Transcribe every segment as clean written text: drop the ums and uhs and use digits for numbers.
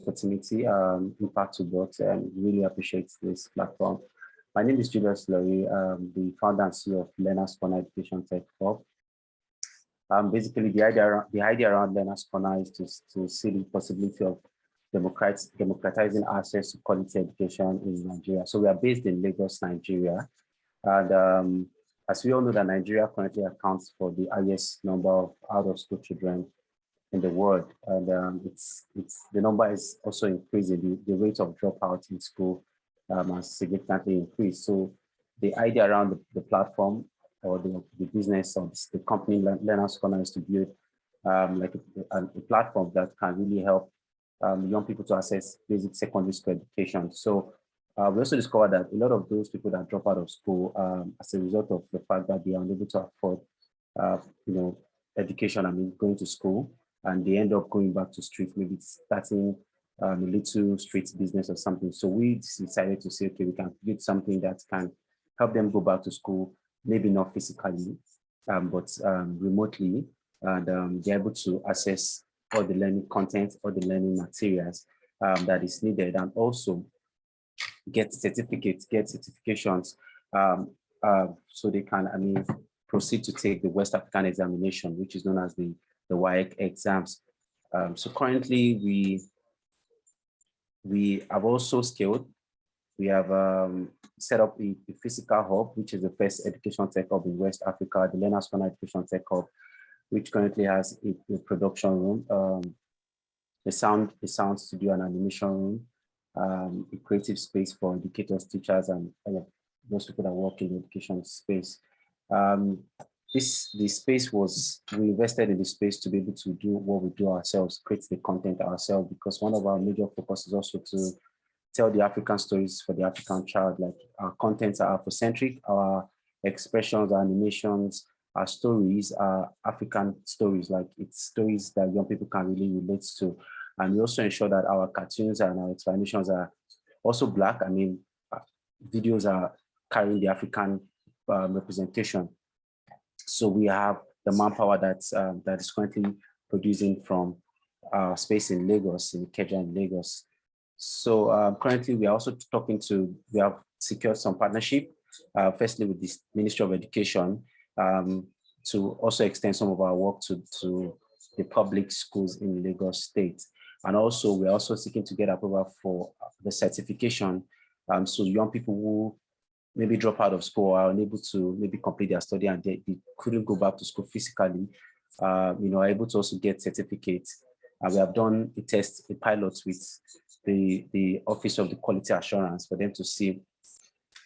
opportunity, Impact to Box, and really appreciate this platform. My name is Julius Laurie, the founder and CEO of Learner's Corner Education Tech Hub. Basically, the idea around Learner's Corner is to see the possibility of democratizing access to quality education in Nigeria. So we are based in Lagos, Nigeria. And as we all know, that Nigeria currently accounts for the highest number of out-of-school children in the world. And the number is also increasing. The rate of dropout in school has significantly increased. So the idea around the platform or the business of the company Learner's Corner is to build like a platform that can really help young people to access basic secondary school education. So we also discovered that a lot of those people that drop out of school as a result of the fact that they are unable to afford, education, going to school, and they end up going back to street, maybe starting a little street business or something. So we decided to say, okay, we can create something that can help them go back to school, maybe not physically, but remotely, and be able to access all the learning content, all the learning materials that is needed, and also get certificates, get certifications, so they can, proceed to take the West African examination, which is known as the WAEC exams. So currently, we have also scaled. We have set up a physical hub, which is the first education tech hub in West Africa, the Learner's Corner Education Tech Hub, which currently has a production room, a sound studio and animation room, a creative space for educators, teachers, and those people that work in the education space. The space we invested in the space to be able to do what we do ourselves, create the content ourselves, because one of our major focus is also to tell the African stories for the African child. Like, our contents are Afrocentric, our expressions, our animations, our stories are African stories, like it's stories that young people can really relate to. And we also ensure that our cartoons and our explanations are also Black. Videos are carrying the African representation. So we have the manpower that is currently producing from our space in Lagos, in Ikeja in Lagos. So currently we are also we have secured some partnership, firstly with the Ministry of Education, to also extend some of our work to the public schools in Lagos State. And also we're also seeking to get approval for the certification. So young people who maybe drop out of school or are unable to maybe complete their study and they couldn't go back to school physically, are able to also get certificates. We have done a pilot with the Office of the Quality Assurance for them to see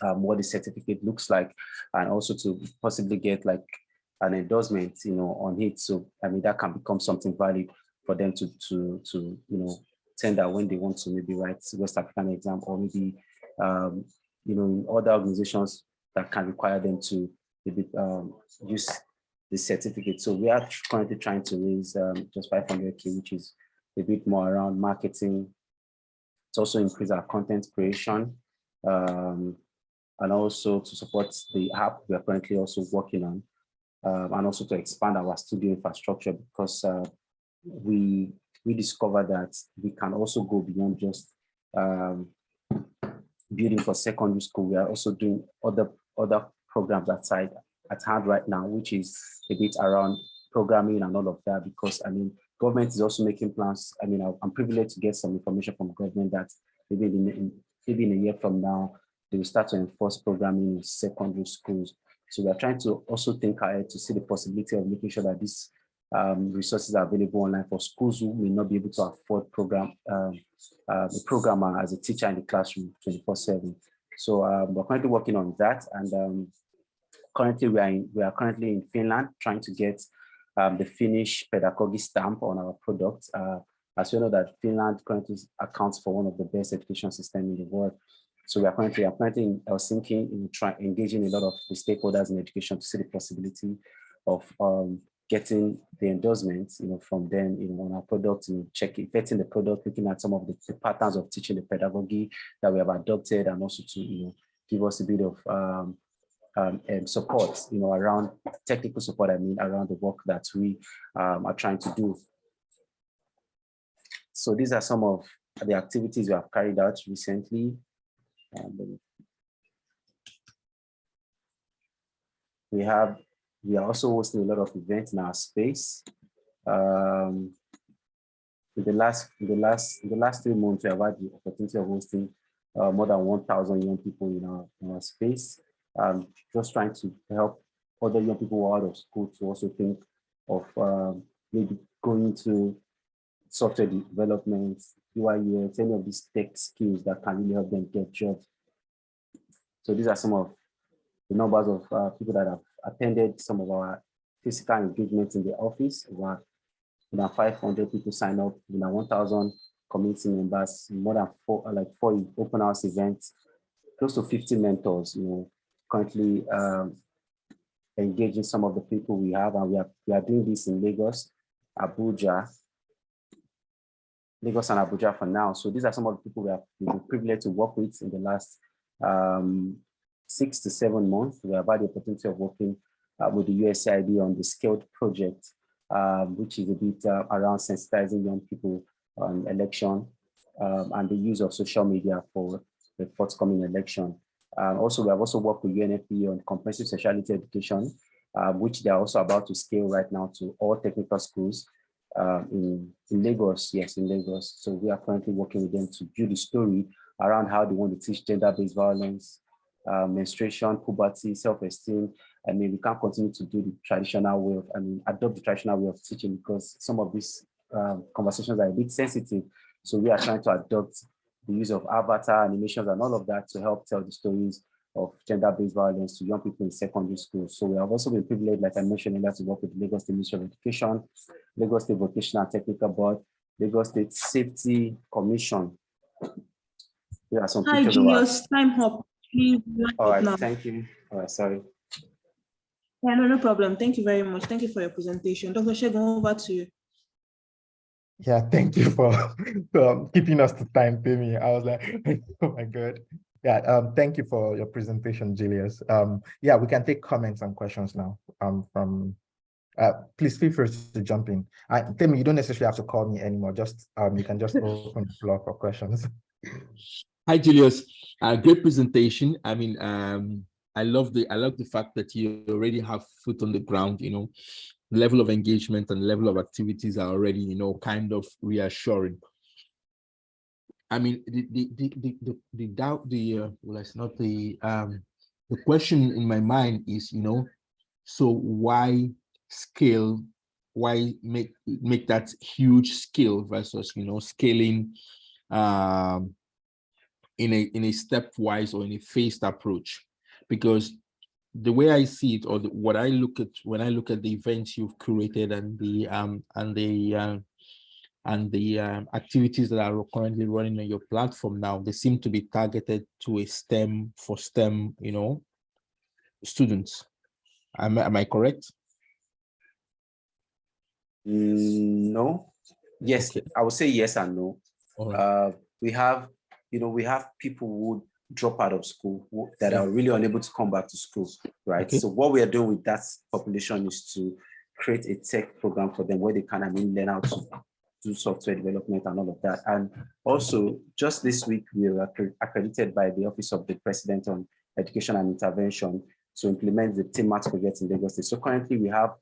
what the certificate looks like, and also to possibly get like an endorsement, on it. So that can become something valid for them to tender when they want to maybe write West African exam, or maybe in other organizations that can require them to maybe use the certificate. So we are currently trying to raise just 500K, which is a bit more around marketing. To also increase our content creation, and also to support the app we are currently also working on, and also to expand our studio infrastructure, because we discovered that we can also go beyond just building for secondary school. We are also doing other programs at hand right now, which is a bit around programming and all of that, because government is also making plans. I'm privileged to get some information from government that maybe in a year from now, they will start to enforce programming in secondary schools. So we are trying to also think ahead to see the possibility of making sure that these resources are available online for schools who may not be able to afford a programmer as a teacher in the classroom 24/7. So we're currently working on that, and currently we are currently in Finland trying to get the Finnish pedagogy stamp on our product. As we know that Finland currently accounts for one of the best education systems in the world. So we are currently in Helsinki, engaging a lot of the stakeholders in education to see the possibility of getting the endorsements, from them, on our product, vetting the product, looking at some of the patterns of teaching the pedagogy that we have adopted, and also to, give us a bit of support, around technical support, around the work that we are trying to do. So these are some of the activities we have carried out recently. We are also hosting a lot of events in our space. In the last 3 months, we have had the opportunity of hosting more than 1,000 young people in our space. Just trying to help other young people who are out of school to also think of maybe going to software development, UI, UX, any of these tech skills that can really help them get jobs. So these are some of the numbers of people that have attended some of our physical engagements in the office. More than 500 people sign up, 1,000 community members, more than 4 open house events, close to 50 mentors, currently engaging some of the people we have, and we are doing this in Lagos and Abuja for now. So these are some of the people we have been privileged to work with in the last 6 to 7 months. We have had the opportunity of working with the USAID on the Scaled project, which is a bit around sensitizing young people on election and the use of social media for the forthcoming election. Also, we have also worked with UNFPA on comprehensive sexuality education, which they are also about to scale right now to all technical schools in Lagos. Yes, in Lagos. So we are currently working with them to build a story around how they want to teach gender-based violence, menstruation, puberty, self-esteem. I mean, we can't continue to do the traditional way of, adopt the traditional way of teaching, because some of these conversations are a bit sensitive. So we are trying to adopt the use of avatar animations and all of that to help tell the stories of gender-based violence to young people in secondary school. So we have also been privileged, like I mentioned earlier, to work with the Lagos State Ministry of Education, Lagos State Vocational and Technical Board, Lagos State Safety Commission. There are some pictures of us. Time up. All right, thank you. All right, sorry. Yeah, no problem. Thank you very much. Thank you for your presentation. Dr. Segun, over to you. Yeah, thank you for keeping us to time, Pemi. I was like, oh my God. Yeah, thank you for your presentation, Julius. Yeah, we can take comments and questions now. Please feel free to jump in. Pemi, you don't necessarily have to call me anymore. Just you can just open the floor for questions. Hi, Julius. Great presentation. I mean, I love the fact that you already have foot on the ground. The level of engagement and level of activities are already, kind of reassuring. I mean, the doubt, well, it's not the question in my mind is, so why scale? Why make that huge scale versus, scaling in a stepwise or in a phased approach? Because the way I see it, or what I look at when I look at the events you've curated and the activities that are currently running on your platform now, they seem to be targeted to a STEM students. Am I correct? No. Yes, okay. I would say yes and no. Right. We have people who drop out of school that are really unable to come back to school, right? Okay. So what we are doing with that population is to create a tech program for them where they can learn how to do software development and all of that. And also, just this week, we were accredited by the Office of the President on Education and Intervention to implement the TMAX project in Lagos State. So currently we have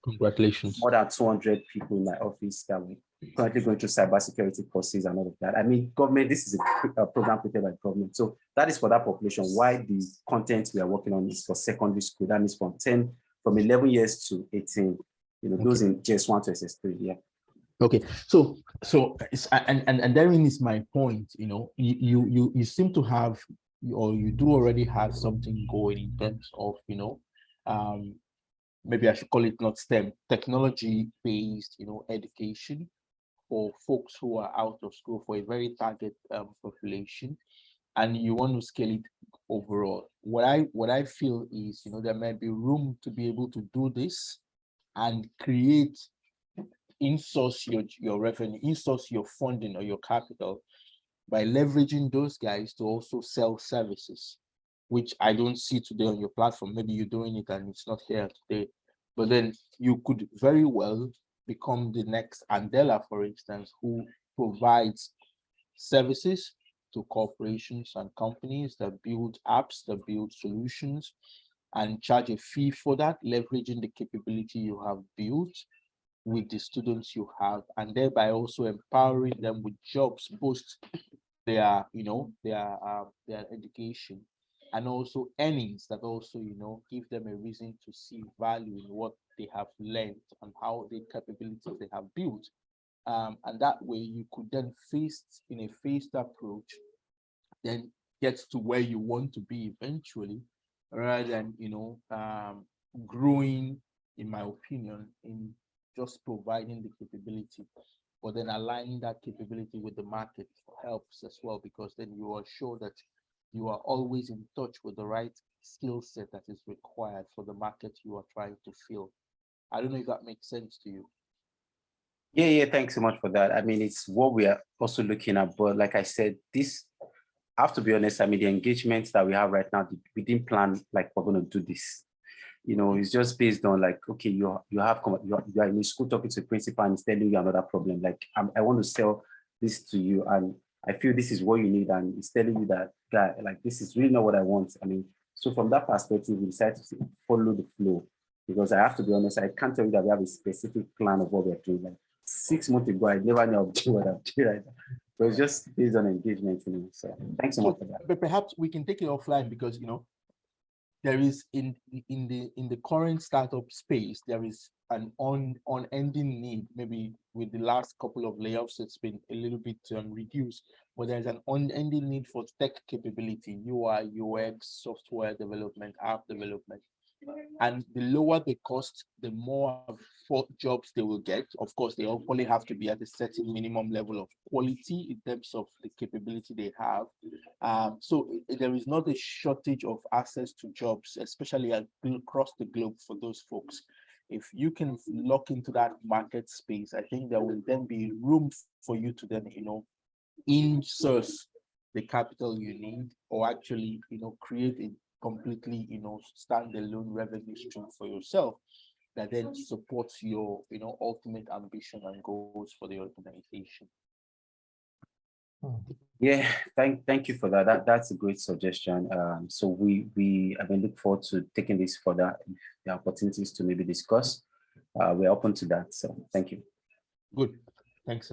more than 200 people in my office that we're currently going through cybersecurity courses and all of that. I mean, government, this is a program created by government. So that is for that population. Why the content we are working on is for secondary school. That means from 11 years to 18, okay. Those in JS1 to SS3, yeah. Okay, so and therein is my point. You seem to have, or you do already have something going in terms of, maybe I should call it not STEM, technology-based, education for folks who are out of school, for a very target population, and you want to scale it overall. What I feel is, there might be room to be able to do this and create, in-source your revenue, in-source your funding or your capital by leveraging those guys to also sell services, which I don't see today on your platform. Maybe you're doing it and it's not here today, but then you could very well become the next Andela, for instance, who provides services to corporations and companies that build apps, that build solutions, and charge a fee for that, leveraging the capability you have built with the students you have, and thereby also empowering them with jobs post their, their education, and also earnings that also, give them a reason to see value in what they have learned and how the capabilities they have built. And that way you could then in a phased approach, then get to where you want to be eventually, rather than, growing, in my opinion, in just providing the capability, but then aligning that capability with the market helps as well, because then you are sure that you are always in touch with the right skill set that is required for the market you are trying to fill. I don't know if that makes sense to you. Yeah, thanks so much for that. I mean, it's what we are also looking at, but like I said, this, I have to be honest, I mean, the engagements that we have right now, we didn't plan like we're going to do this. It's just based on like, okay, you are in a school talking to a principal and he's telling you another problem. Like, I want to sell this to you and I feel this is what you need. And he's telling you that, guy, like, this is really not what I want. I mean, so from that perspective, we decided to follow the flow, because I have to be honest, I can't tell you that we have a specific plan of what we're doing. Like 6 months ago, I never knew what I'm doing right now. But it's just based on engagement, So thanks so much for that. But perhaps we can take it offline, because there is in the current startup space, there is an unending need. Maybe with the last couple of layoffs, it's been a little bit reduced, but there's an unending need for tech capability, UI, UX, software development, app development. And the lower the cost, the more jobs they will get. Of course, they only have to be at a certain minimum level of quality in terms of the capability they have. So there is not a shortage of access to jobs, especially across the globe for those folks. If you can lock into that market space, I think there will then be room for you to then, in-source the capital you need, or actually, create a completely, standalone revenue stream for yourself that then supports your, ultimate ambition and goals for the organization. Yeah, thank you for that. That's a great suggestion. So we look forward to taking this further. If there are opportunities to maybe discuss, we're open to that. So thank you. Good. Thanks.